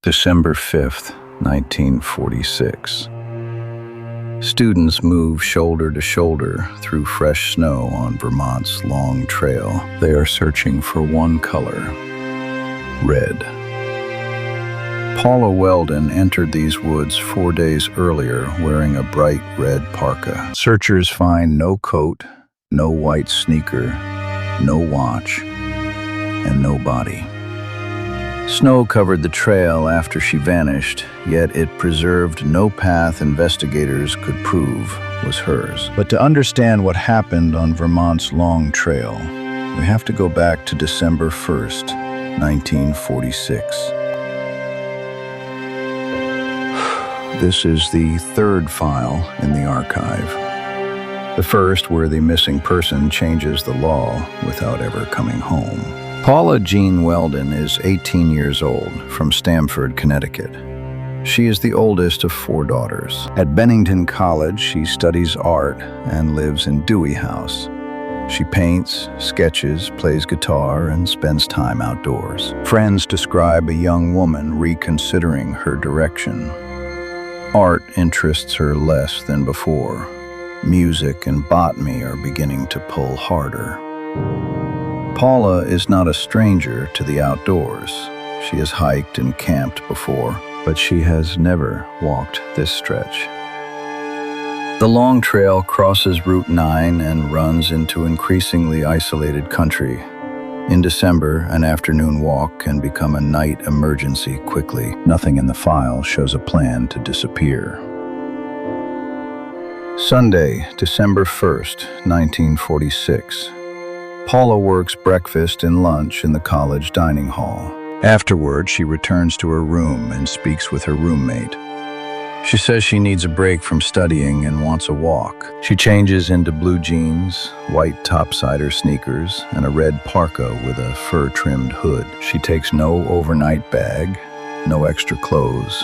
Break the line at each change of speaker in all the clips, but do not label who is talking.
December 5th, 1946. Students move shoulder to shoulder through fresh snow on Vermont's long trail. They are searching for one color: red. Paula Welden entered these woods 4 days earlier wearing a bright red parka. Searchers find no coat, no white sneaker, no watch, and no body. Snow covered the trail after she vanished, yet it preserved no path investigators could prove was hers. But to understand what happened on Vermont's long trail, we have to go back to December 1st, 1946. This is the third file in the archive. The first where the missing person changes the law without ever coming home. Paula Jean Welden is 18 years old, from Stamford, Connecticut. She is the oldest of 4 daughters. At Bennington College, she studies art and lives in Dewey House. She paints, sketches, plays guitar, and spends time outdoors. Friends describe a young woman reconsidering her direction. Art interests her less than before. Music and botany are beginning to pull harder. Paula is not a stranger to the outdoors. She has hiked and camped before, but she has never walked this stretch. The long trail crosses Route 9 and runs into increasingly isolated country. In December, an afternoon walk can become a night emergency quickly. Nothing in the file shows a plan to disappear. Sunday, December 1st, 1946. Paula works breakfast and lunch in the college dining hall. Afterward, she returns to her room and speaks with her roommate. She says she needs a break from studying and wants a walk. She changes into blue jeans, white topsider sneakers, and a red parka with a fur-trimmed hood. She takes no overnight bag, no extra clothes,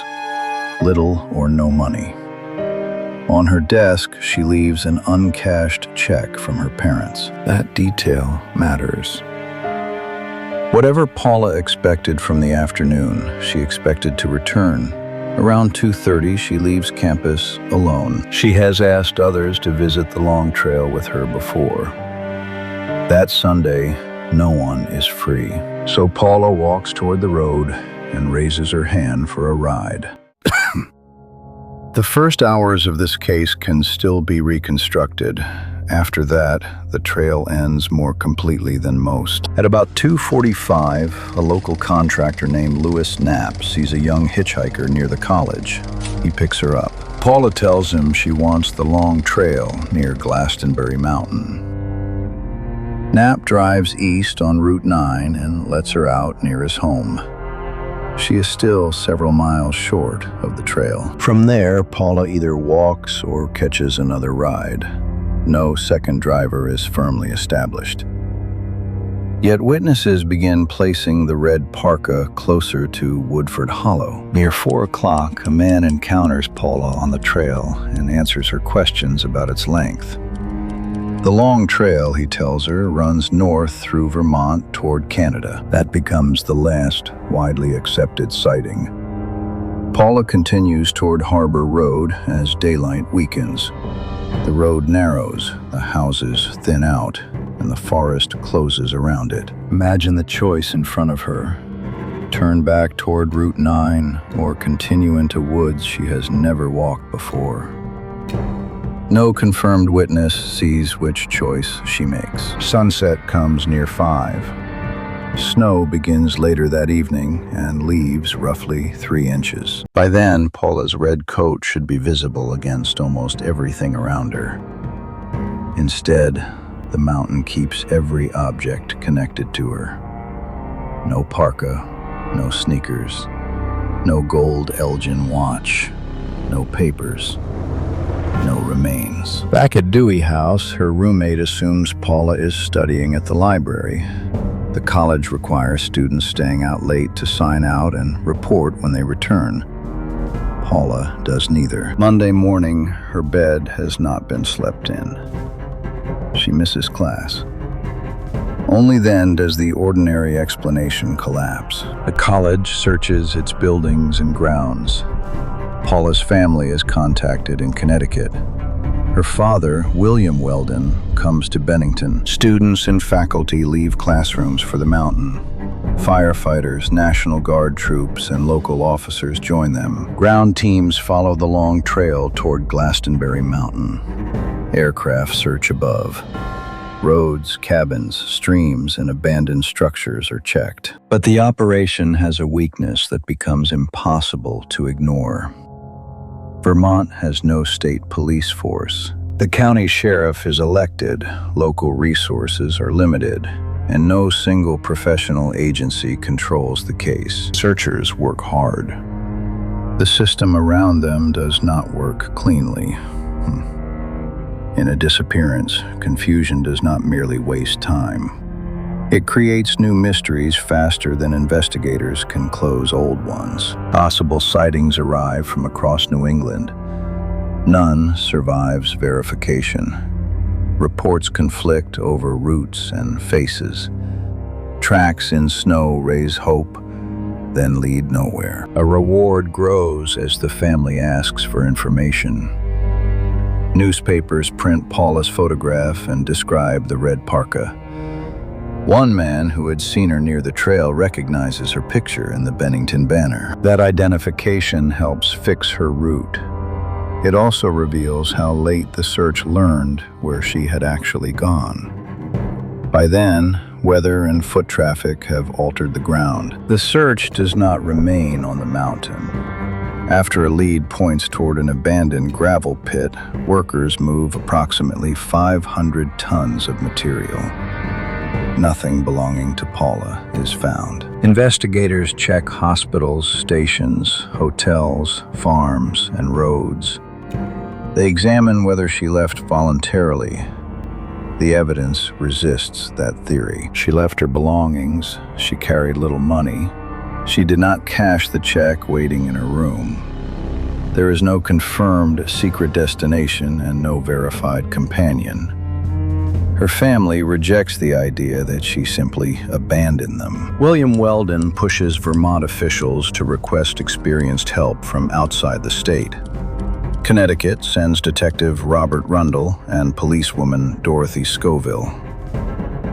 little or no money. On her desk, she leaves an uncashed check from her parents. That detail matters. Whatever Paula expected from the afternoon, she expected to return. Around 2:30, she leaves campus alone. She has asked others to visit the long trail with her before. That Sunday, no one is free. So Paula walks toward the road and raises her hand for a ride. The first hours of this case can still be reconstructed. After that, the trail ends more completely than most. At about 2:45, a local contractor named Louis Knapp sees a young hitchhiker near the college. He picks her up. Paula tells him she wants the long trail near Glastonbury Mountain. Knapp drives east on Route 9 and lets her out near his home. She is still several miles short of the trail. From there, Paula either walks or catches another ride. No second driver is firmly established. Yet witnesses begin placing the red parka closer to Woodford Hollow. Near 4 o'clock, a man encounters Paula on the trail and answers her questions about its length. The long trail, he tells her, runs north through Vermont toward Canada. That becomes the last widely accepted sighting. Paula continues toward Harbor Road as daylight weakens. The road narrows, the houses thin out, and the forest closes around it. Imagine the choice in front of her. Turn back toward Route 9 or continue into woods she has never walked before. No confirmed witness sees which choice she makes. Sunset comes near 5. Snow begins later that evening and leaves roughly 3 inches. By then, Paula's red coat should be visible against almost everything around her. Instead, the mountain keeps every object connected to her. No parka, no sneakers, no gold Elgin watch, no papers. No remains. Back at Dewey House, her roommate assumes Paula is studying at the library. The college requires students staying out late to sign out and report when they return. Paula does neither. Monday morning, her bed has not been slept in. She misses class. Only then does the ordinary explanation collapse. The college searches its buildings and grounds. Paula's family is contacted in Connecticut. Her father, William Welden, comes to Bennington. Students and faculty leave classrooms for the mountain. Firefighters, National Guard troops, and local officers join them. Ground teams follow the long trail toward Glastonbury Mountain. Aircraft search above. Roads, cabins, streams, and abandoned structures are checked. But the operation has a weakness that becomes impossible to ignore. Vermont has no state police force. The county sheriff is elected, local resources are limited, and no single professional agency controls the case. Searchers work hard. The system around them does not work cleanly. In a disappearance, confusion does not merely waste time. It creates new mysteries faster than investigators can close old ones. Possible sightings arrive from across New England. None survives verification. Reports conflict over routes and faces. Tracks in snow raise hope, then lead nowhere. A reward grows as the family asks for information. Newspapers print Paula's photograph and describe the red parka. One man who had seen her near the trail recognizes her picture in the Bennington banner. That identification helps fix her route. It also reveals how late the search learned where she had actually gone. By then, weather and foot traffic have altered the ground. The search does not remain on the mountain. After a lead points toward an abandoned gravel pit, workers move approximately 500 tons of material. Nothing belonging to Paula is found. Investigators check hospitals, stations, hotels, farms, and roads. They examine whether she left voluntarily. The evidence resists that theory. She left her belongings. She carried little money. She did not cash the check waiting in her room. There is no confirmed secret destination and no verified companion. Her family rejects the idea that she simply abandoned them. William Welden pushes Vermont officials to request experienced help from outside the state. Connecticut sends Detective Robert Rundle and policewoman Dorothy Scoville.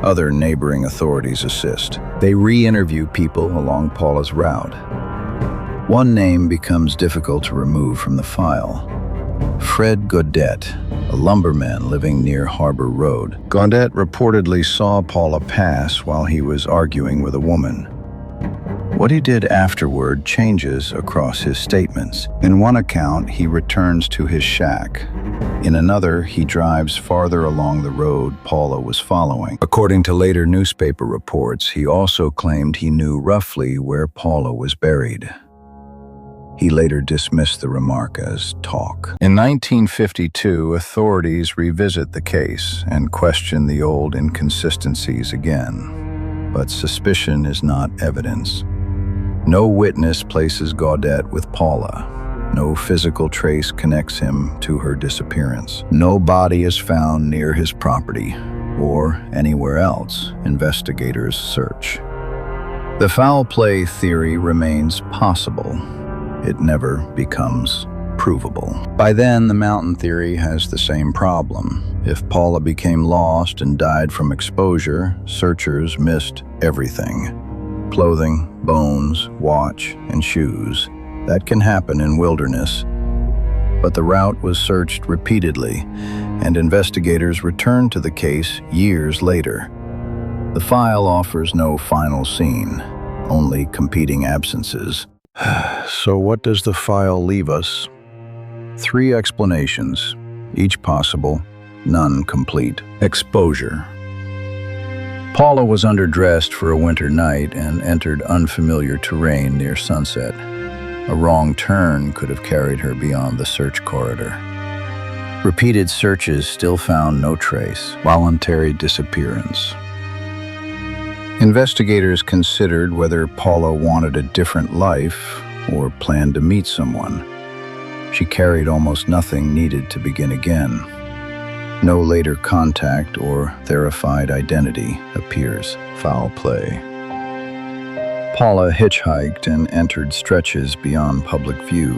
Other neighboring authorities assist. They re-interview people along Paula's route. One name becomes difficult to remove from the file. Fred Gaudette, a lumberman living near Harbor Road. Gaudette reportedly saw Paula pass while he was arguing with a woman. What he did afterward changes across his statements. In one account, he returns to his shack. In another, he drives farther along the road Paula was following. According to later newspaper reports, he also claimed he knew roughly where Paula was buried. He later dismissed the remark as talk. In 1952, authorities revisit the case and question the old inconsistencies again. But suspicion is not evidence. No witness places Gaudette with Paula. No physical trace connects him to her disappearance. No body is found near his property or anywhere else investigators search. The foul play theory remains possible. It never becomes provable. By then, the mountain theory has the same problem. If Paula became lost and died from exposure, searchers missed everything. Clothing, bones, watch, and shoes. That can happen in wilderness. But the route was searched repeatedly, and investigators returned to the case years later. The file offers no final scene, only competing absences. So what does the file leave us? 3 explanations, each possible, none complete. Exposure. Paula was underdressed for a winter night and entered unfamiliar terrain near sunset. A wrong turn could have carried her beyond the search corridor. Repeated searches still found no trace. Voluntary disappearance. Investigators considered whether Paula wanted a different life or planned to meet someone. She carried almost nothing needed to begin again. No later contact or verified identity appears. Foul play. Paula hitchhiked and entered stretches beyond public view.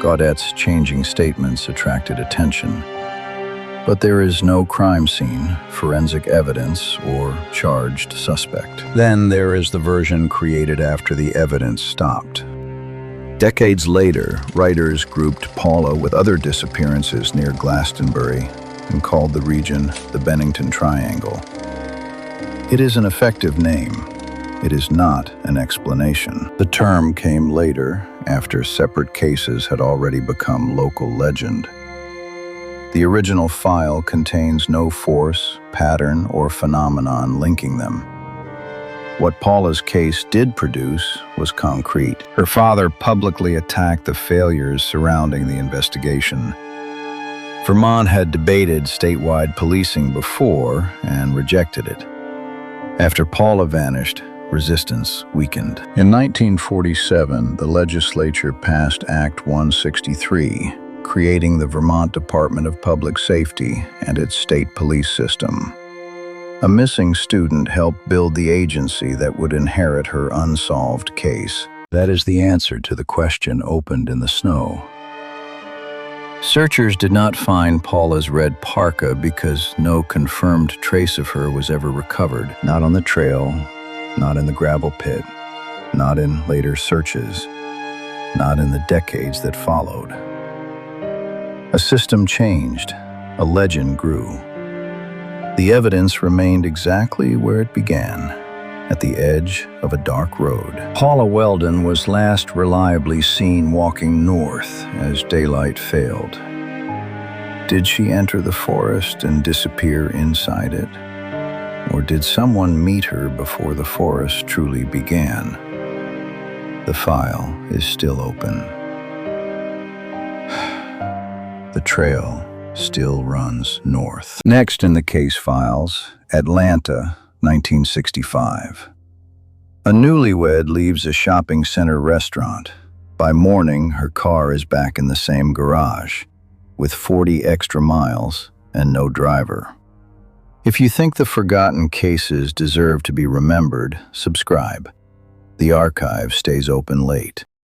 Gaudette's changing statements attracted attention. But there is no crime scene, forensic evidence, or charged suspect. Then there is the version created after the evidence stopped. Decades later, writers grouped Paula with other disappearances near Glastonbury and called the region the Bennington Triangle. It is an effective name. It is not an explanation. The term came later, after separate cases had already become local legend. The original file contains no force, pattern, or phenomenon linking them. What Paula's case did produce was concrete. Her father publicly attacked the failures surrounding the investigation. Vermont had debated statewide policing before and rejected it. After Paula vanished, resistance weakened. In 1947, the legislature passed Act 163, creating the Vermont Department of Public Safety and its state police system. A missing student helped build the agency that would inherit her unsolved case. That is the answer to the question opened in the snow. Searchers did not find Paula's red parka because no confirmed trace of her was ever recovered. Not on the trail, not in the gravel pit, not in later searches, not in the decades that followed. A system changed, a legend grew. The evidence remained exactly where it began, at the edge of a dark road. Paula Welden was last reliably seen walking north as daylight failed. Did she enter the forest and disappear inside it? Or did someone meet her before the forest truly began? The file is still open. The trail still runs north. Next in the case files, Atlanta, 1965. A newlywed leaves a shopping center restaurant. By morning, her car is back in the same garage, with 40 extra miles and no driver. If you think the forgotten cases deserve to be remembered, subscribe. The archive stays open late.